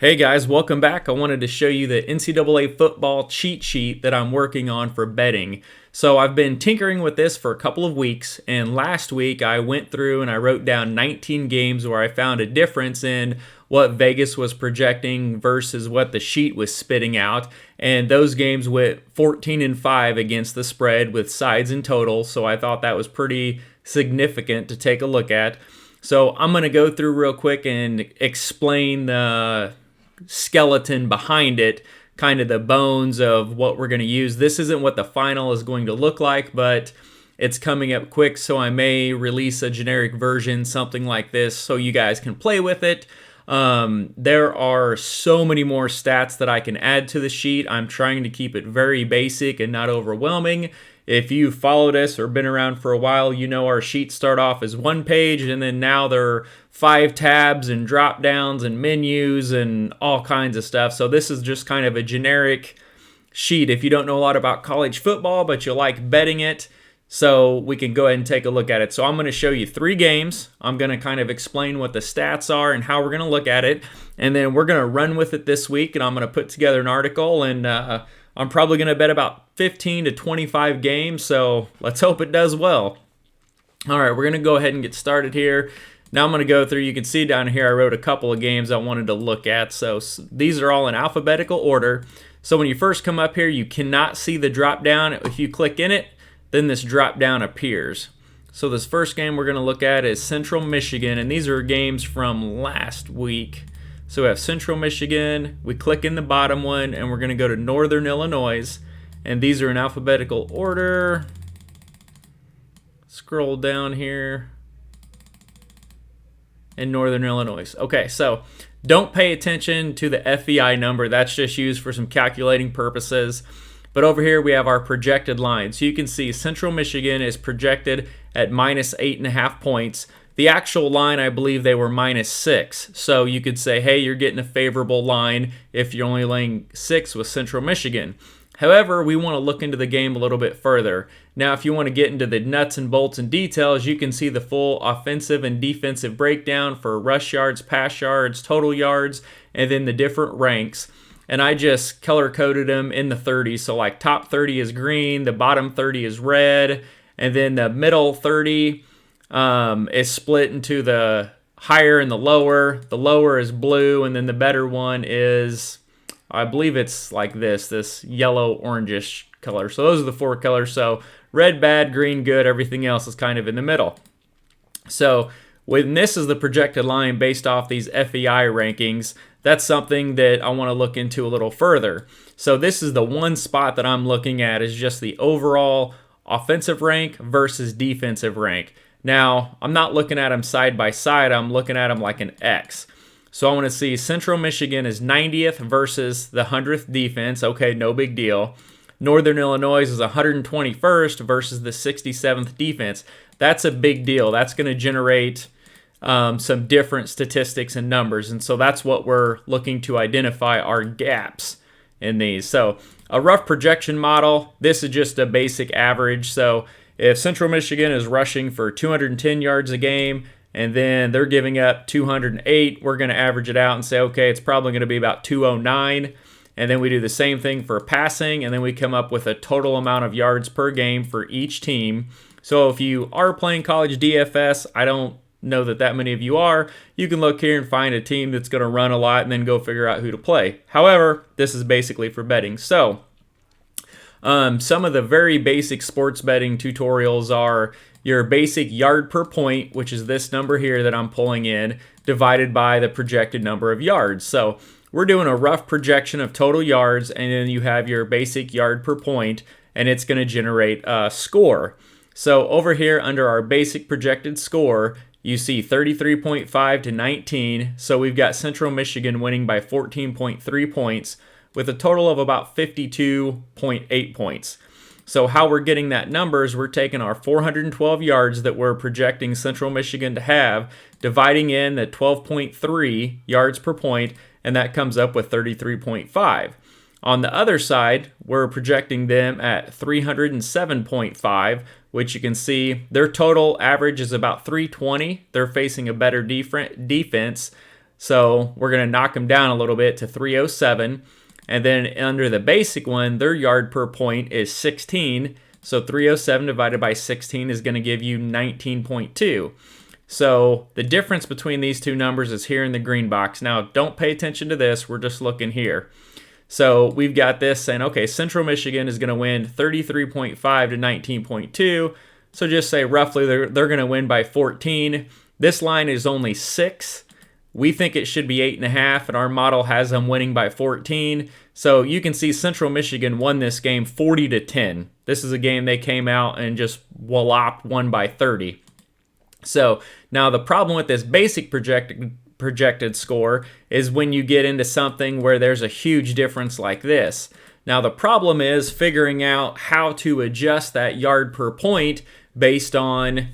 Hey guys, welcome back. I wanted to show you the NCAA football cheat sheet that I'm working on for betting. So I've been tinkering with this for a couple of weeks, and last week I went through and I wrote down 19 games where I found a difference in what Vegas was projecting versus what the sheet was spitting out. And those games went 14-5 against the spread with sides and total, so I thought that was pretty significant to take a look at. So I'm going to go through real quick and explain the skeleton behind it, kind of the bones of what we're going to use. This isn't what the final is going to look like, but it's coming up quick, so I may release a generic version, something like this, so you guys can play with it. There are so many more stats that I can add to the sheet. I'm trying to keep it very basic and not overwhelming. If you've followed us or been around for a while, you know our sheets start off as one page, and then now there are 5 tabs and drop downs and menus and all kinds of stuff. So this is just kind of a generic sheet if you don't know a lot about college football, but you like betting it. So we can go ahead and take a look at it. So I'm going to show you 3 games. I'm going to kind of explain what the stats are and how we're going to look at it. And then we're going to run with it this week, and I'm going to put together an article, and I'm probably going to bet about 15 to 25 games, so let's hope it does well. All right, we're going to go ahead and get started here. Now I'm going to go through, you can see down here I wrote a couple of games I wanted to look at. So these are all in alphabetical order. So when you first come up here, you cannot see the drop down. If you click in it, then this drop down appears. So this first game we're going to look at is Central Michigan, and these are games from last week. So we have Central Michigan, we click in the bottom one, and we're going to go to Northern Illinois, and these are in alphabetical order. Scroll down here, and Northern Illinois. Okay, so don't pay attention to the FEI number. That's just used for some calculating purposes. But over here we have our projected line. So you can see Central Michigan is projected at minus 8.5 points. The actual line, I believe they were -6. So you could say, hey, you're getting a favorable line if you're only laying 6 with Central Michigan. However, we want to look into the game a little bit further. Now, if you want to get into the nuts and bolts and details, you can see the full offensive and defensive breakdown for rush yards, pass yards, total yards, and then the different ranks. And I just color-coded them in the 30s. So like top 30 is green, the bottom 30 is red, and then the middle 30 is split into the higher and the lower. The lower is blue, and then the better one is, I believe it's like this yellow orangish color. So those are the 4 colors. So red bad, green good, everything else is kind of in the middle. So when this is the projected line based off these FEI rankings, that's something that I want to look into a little further. So this is the one spot that I'm looking at is just the overall offensive rank versus defensive rank. Now, I'm not looking at them side by side. I'm looking at them like an X. So I want to see Central Michigan is 90th versus the 100th defense. Okay, no big deal. Northern Illinois is 121st versus the 67th defense. That's a big deal. That's going to generate some different statistics and numbers. And so that's what we're looking to identify our gaps in these. So a rough projection model, this is just a basic average. So if Central Michigan is rushing for 210 yards a game and then they're giving up 208, we're going to average it out and say, okay, it's probably going to be about 209. And then we do the same thing for passing, and then we come up with a total amount of yards per game for each team. So if you are playing college DFS, I don't know that many of you are, you can look here and find a team that's going to run a lot and then go figure out who to play. However, this is basically for betting. So some of the very basic sports betting tutorials are your basic yard per point, which is this number here that I'm pulling in, divided by the projected number of yards. So we're doing a rough projection of total yards, and then you have your basic yard per point, and it's going to generate a score. So over here under our basic projected score, you see 33.5 to 19. So we've got Central Michigan winning by 14.3 points with a total of about 52.8 points. So how we're getting that number is we're taking our 412 yards that we're projecting Central Michigan to have, dividing in the 12.3 yards per point, and that comes up with 33.5. On the other side, we're projecting them at 307.5, which you can see their total average is about 320. They're facing a better defense. So we're going to knock them down a little bit to 307. And then under the basic one, their yard per point is 16. So 307 divided by 16 is going to give you 19.2. So the difference between these two numbers is here in the green box. Now, don't pay attention to this. We're just looking here. So we've got this saying, okay, Central Michigan is going to win 33.5 to 19.2. So just say roughly they're going to win by 14. This line is only 6. We think it should be 8.5, and our model has them winning by 14. So you can see Central Michigan won this game 40 to 10. This is a game they came out and just walloped, won by 30. So now the problem with this basic projected score is when you get into something where there's a huge difference like this. Now the problem is figuring out how to adjust that yard per point based on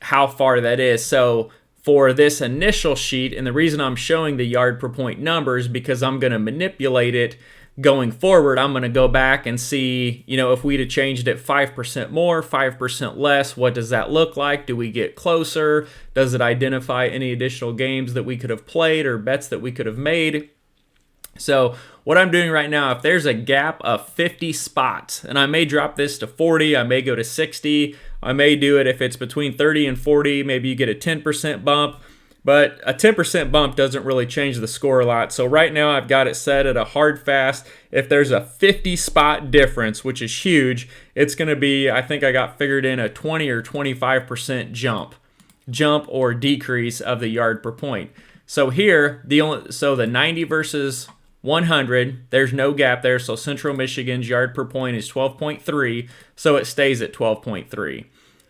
how far that is. So for this initial sheet, and the reason I'm showing the yard per point numbers because I'm going to manipulate it going forward. I'm going to go back and see, if we'd have changed it 5% more, 5% less, what does that look like? Do we get closer? Does it identify any additional games that we could have played or bets that we could have made? So what I'm doing right now, if there's a gap of 50 spots, and I may drop this to 40, I may go to 60, I may do it if it's between 30 and 40, maybe you get a 10% bump, but a 10% bump doesn't really change the score a lot. So right now I've got it set at a hard fast. If there's a 50 spot difference, which is huge, it's going to be, I think I got figured in a 20 or 25% jump or decrease of the yard per point. So here, the 90 versus 100, there's no gap there, so Central Michigan's yard per point is 12.3, so it stays at 12.3.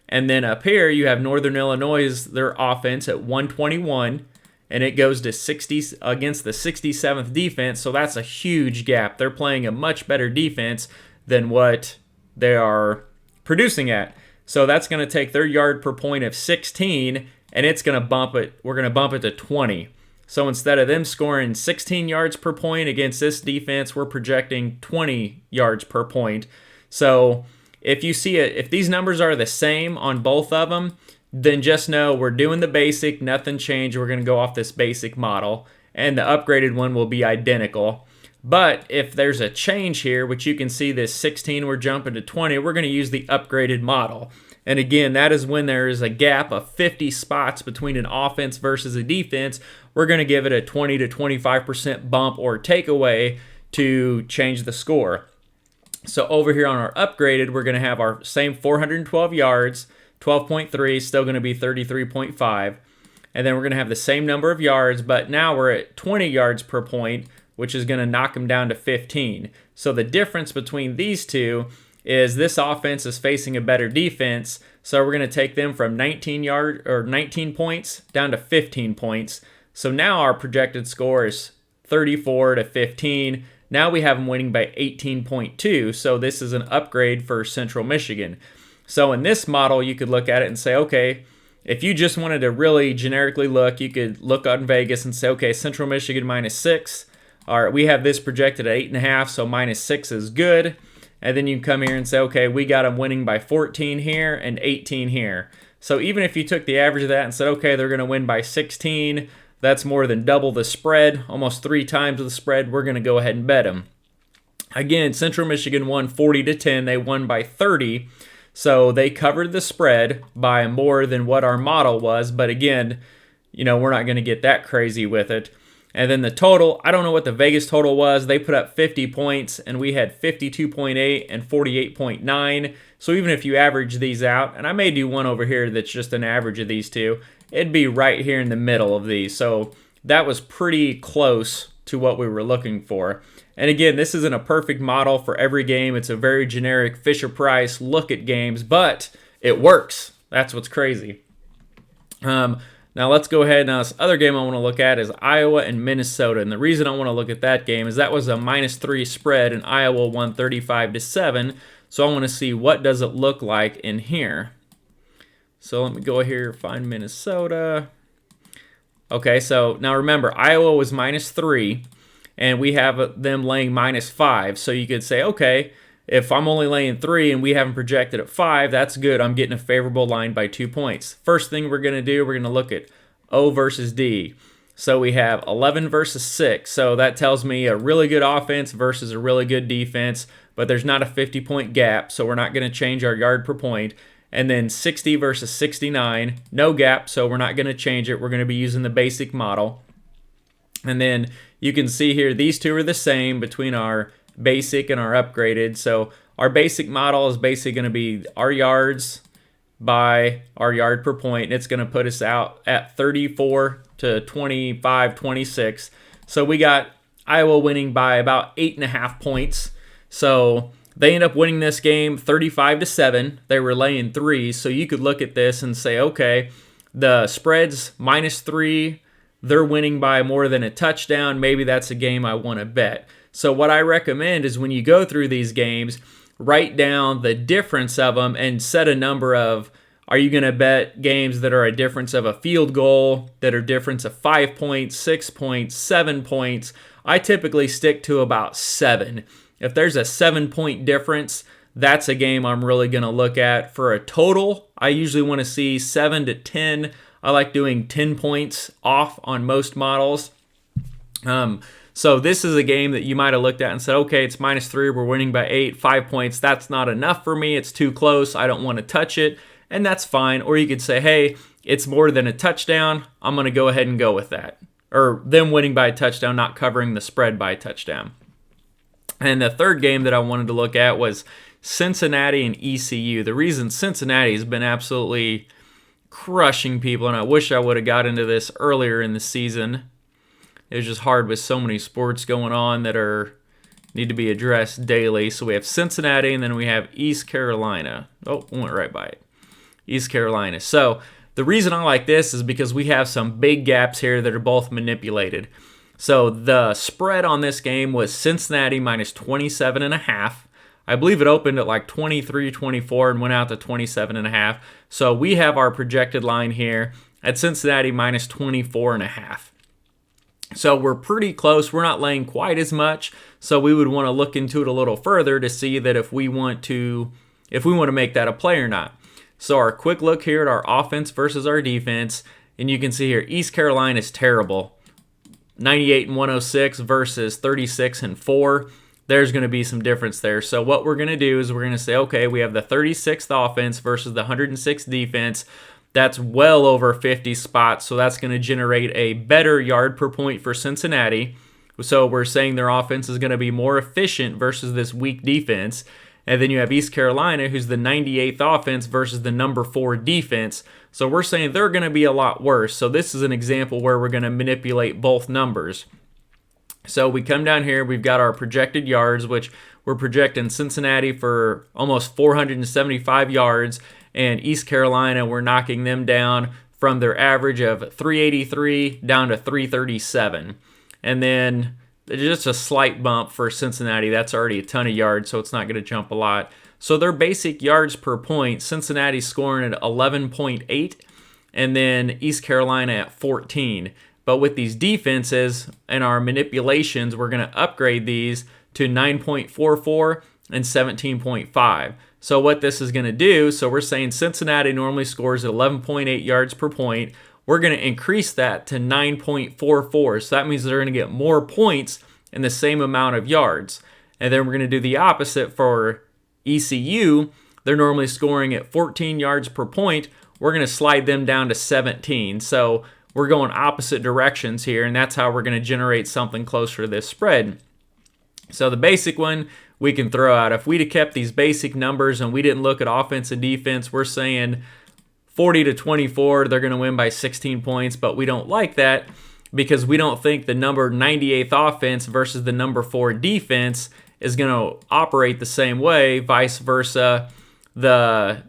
And then up here, you have Northern Illinois, their offense at 121, and it goes to 60 against the 67th defense, so that's a huge gap. They're playing a much better defense than what they are producing at. So that's going to take their yard per point of 16, and it's going to bump it. We're going to bump it to 20. So instead of them scoring 16 yards per point against this defense, we're projecting 20 yards per point. So if you see it, if these numbers are the same on both of them, then just know we're doing the basic, nothing changed. We're going to go off this basic model, and the upgraded one will be identical. But if there's a change here, which you can see this 16, we're jumping to 20, we're going to use the upgraded model. And again, that is when there is a gap of 50 spots between an offense versus a defense. We're going to give it a 20 to 25% bump or takeaway to change the score. So over here on our upgraded, we're going to have our same 412 yards, 12.3, still going to be 33.5. And then we're going to have the same number of yards, but now we're at 20 yards per point, which is going to knock them down to 15. So the difference between these two is this offense is facing a better defense, so we're going to take them from 19 points down to 15 points. So now our projected score is 34 to 15. Now we have them winning by 18.2, so this is an upgrade for Central Michigan. So in this model, you could look at it and say, okay, if you just wanted to really generically look, you could look on Vegas and say, okay, Central Michigan -6. All right, we have this projected at 8.5, so -6 is good. And then you come here and say, okay, we got them winning by 14 here and 18 here. So even if you took the average of that and said, okay, they're going to win by 16, that's more than double the spread, almost 3 times the spread, we're going to go ahead and bet them. Again, Central Michigan won 40 to 10. They won by 30. So they covered the spread by more than what our model was. But again, we're not going to get that crazy with it. And then the total, I don't know what the Vegas total was. They put up 50 points, and we had 52.8 and 48.9. So even if you average these out, and I may do one over here that's just an average of these two, it'd be right here in the middle of these. So that was pretty close to what we were looking for. And again, this isn't a perfect model for every game. It's a very generic Fisher-Price look at games, but it works. That's what's crazy. Now let's go ahead. Now this other game I want to look at is Iowa and Minnesota. And the reason I want to look at that game is that was a -3 spread, and Iowa won 35 to 7. So I want to see what does it look like in here. So let me go here, find Minnesota. Okay, so now remember, Iowa was -3, and we have them laying -5. So you could say, okay, if I'm only laying 3 and we haven't projected at 5, that's good. I'm getting a favorable line by 2 points. First thing we're going to do, we're going to look at O versus D. So we have 11 versus 6. So that tells me a really good offense versus a really good defense, but there's not a 50-point gap, so we're not going to change our yard per point. And then 60 versus 69, no gap, so we're not going to change it. We're going to be using the basic model. And then you can see here, these two are the same between our basic and our upgraded. So our basic model is basically going to be our yards by our yard per point. And it's going to put us out at 34 to 25, 26. So we got Iowa winning by about 8.5 points. So they end up winning this game 35 to 7. They were laying 3. So you could look at this and say, okay, the spread's -3. They're winning by more than a touchdown. Maybe that's a game I want to bet. So what I recommend is when you go through these games, write down the difference of them and set a number of, are you going to bet games that are a difference of a field goal, that are difference of 5 points, 6 points, 7 points? I typically stick to about 7. If there's a 7-point difference, that's a game I'm really going to look at. For a total, I usually want to see 7 to 10. I like doing 10 points off on most models. So this is a game that you might have looked at and said, okay, it's -3, we're winning by 8, 5 points. That's not enough for me. It's too close. I don't want to touch it. And that's fine. Or you could say, hey, it's more than a touchdown. I'm going to go ahead and go with that. Or them winning by a touchdown, not covering the spread by a touchdown. And the third game that I wanted to look at was Cincinnati and ECU. The reason Cincinnati has been absolutely crushing people, and I wish I would have got into this earlier in the season. It was just hard with so many sports going on that need to be addressed daily. So we have Cincinnati, and then we have East Carolina. Oh, went right by it. East Carolina. So the reason I like this is because we have some big gaps here that are both manipulated. So the spread on this game was Cincinnati -27.5. I believe it opened at like 23, 24 and went out to 27.5. So we have our projected line here at Cincinnati -24.5. So we're pretty close. We're not laying quite as much. So we would want to look into it a little further to see that if we want to make that a play or not. So our quick look here at our offense versus our defense, and you can see here East Carolina is terrible. 98 and 106 versus 36 and 4. There's going to be some difference there. So what we're going to do is we're going to say, okay, we have the 36th offense versus the 106th defense. That's well over 50 spots, so that's going to generate a better yard per point for Cincinnati. So we're saying their offense is going to be more efficient versus this weak defense. And then you have East Carolina, who's the 98th offense versus the number 4 defense. So we're saying they're going to be a lot worse. So this is an example where we're going to manipulate both numbers. So we come down here, we've got our projected yards, which we're projecting Cincinnati for almost 475 yards, and East Carolina, we're knocking them down from their average of 383 down to 337. And then just a slight bump for Cincinnati. That's already a ton of yards, so it's not going to jump a lot. So their basic yards per point, Cincinnati's scoring at 11.8, and then East Carolina at 14. But with these defenses and our manipulations, we're going to upgrade these to 9.44 and 17.5. So what this is going to do, so we're saying Cincinnati normally scores at 11.8 yards per point. We're going to increase that to 9.44. So that means they're going to get more points in the same amount of yards. And then we're going to do the opposite for ECU. They're normally scoring at 14 yards per point. We're going to slide them down to 17. So we're going opposite directions here, and that's how we're going to generate something closer to this spread. So the basic one we can throw out. If we'd have kept these basic numbers and we didn't look at offense and defense, we're saying 40 to 24, they're going to win by 16 points, but we don't like that because we don't think the number 98th offense versus the number 4 defense is going to operate the same way, vice versa. The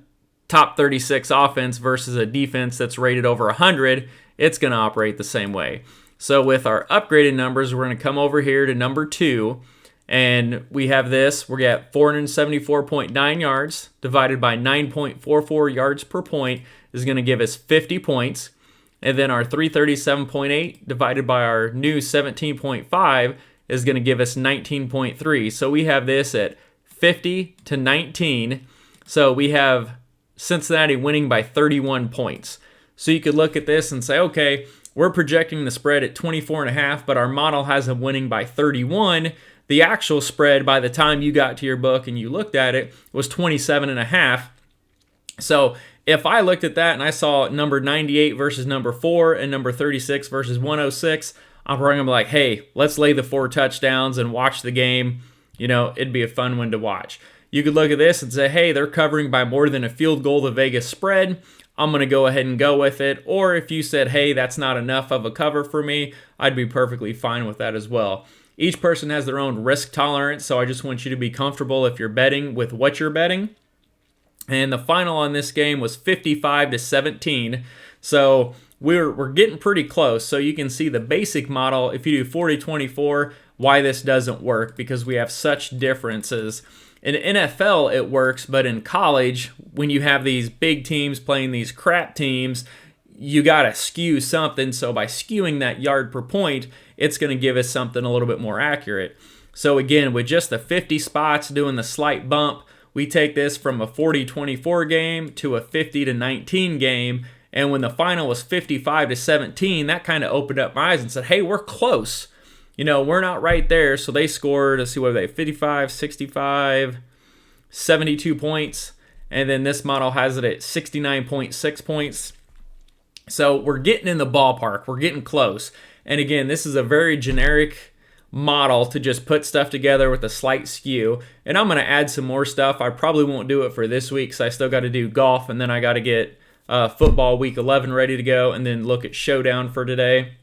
top 36 offense versus a defense that's rated over 100, it's going to operate the same way. So with our upgraded numbers, we're going to come over here to number 2, and we have this. We're at 474.9 yards divided by 9.44 yards per point is going to give us 50 points. And then our 337.8 divided by our new 17.5 is going to give us 19.3. So we have this at 50 to 19. So we have Cincinnati winning by 31 points. So you could look at this and say, okay, we're projecting the spread at 24.5, but our model has them winning by 31. The actual spread by the time you got to your book and you looked at it was 27.5. So if I looked at that and I saw number 98 versus number 4 and number 36 versus 106, I'm probably going to be like, hey, let's lay the 4 touchdowns and watch the game. It'd be a fun one to watch. You could look at this and say, hey, they're covering by more than a field goal the Vegas spread. I'm going to go ahead and go with it. Or if you said, hey, that's not enough of a cover for me, I'd be perfectly fine with that as well. Each person has their own risk tolerance, so I just want you to be comfortable if you're betting with what you're betting. And the final on this game was 55-17. So we're getting pretty close. So you can see the basic model, if you do 40-24, why this doesn't work, because we have such differences. In NFL, it works, but in college, when you have these big teams playing these crap teams, you got to skew something. So by skewing that yard per point, it's going to give us something a little bit more accurate. So again, with just the 50 spots doing the slight bump, we take this from a 40-24 game to a 50-19 game. And when the final was 55-17, that kind of opened up my eyes and said, hey, we're close. We're not right there. So they scored, let's see, what are they, 55, 65, 72 points. And then this model has it at 69.6 points. So we're getting in the ballpark. We're getting close. And again, this is a very generic model to just put stuff together with a slight skew. And I'm going to add some more stuff. I probably won't do it for this week because I still got to do golf. And then I got to get football week 11 ready to go. And then look at Showdown for today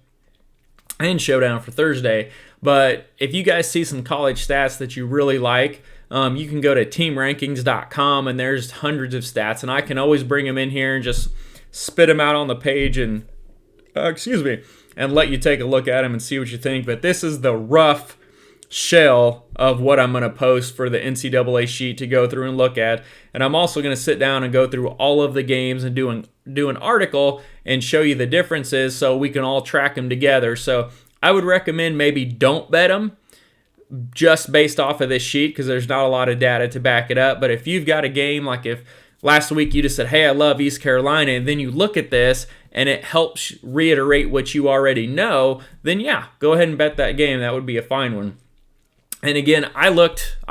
and Showdown for Thursday. But if you guys see some college stats that you really like, you can go to teamrankings.com and there's hundreds of stats, and I can always bring them in here and just spit them out on the page and and let you take a look at them and see what you think. But this is the rough shell of what I'm going to post for the NCAA sheet to go through and look at. And I'm also going to sit down and go through all of the games and do an article and show you the differences so we can all track them together. So I would recommend maybe don't bet them just based off of this sheet because there's not a lot of data to back it up. But if you've got a game, like if last week you just said, hey, I love East Carolina, and then you look at this and it helps reiterate what you already know, then yeah, go ahead and bet that game. That would be a fine one. And again, I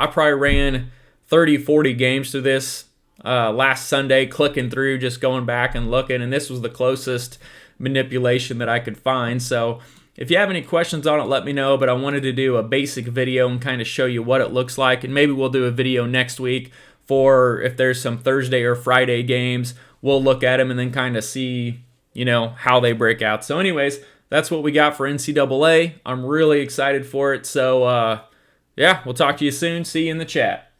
probably ran 30, 40 games through this last Sunday, clicking through, just going back and looking, and this was the closest manipulation that I could find. So if you have any questions on it, let me know, but I wanted to do a basic video and kind of show you what it looks like, and maybe we'll do a video next week for if there's some Thursday or Friday games, we'll look at them and then kind of see, how they break out. So anyways, that's what we got for NCAA. I'm really excited for it. So, yeah, we'll talk to you soon. See you in the chat.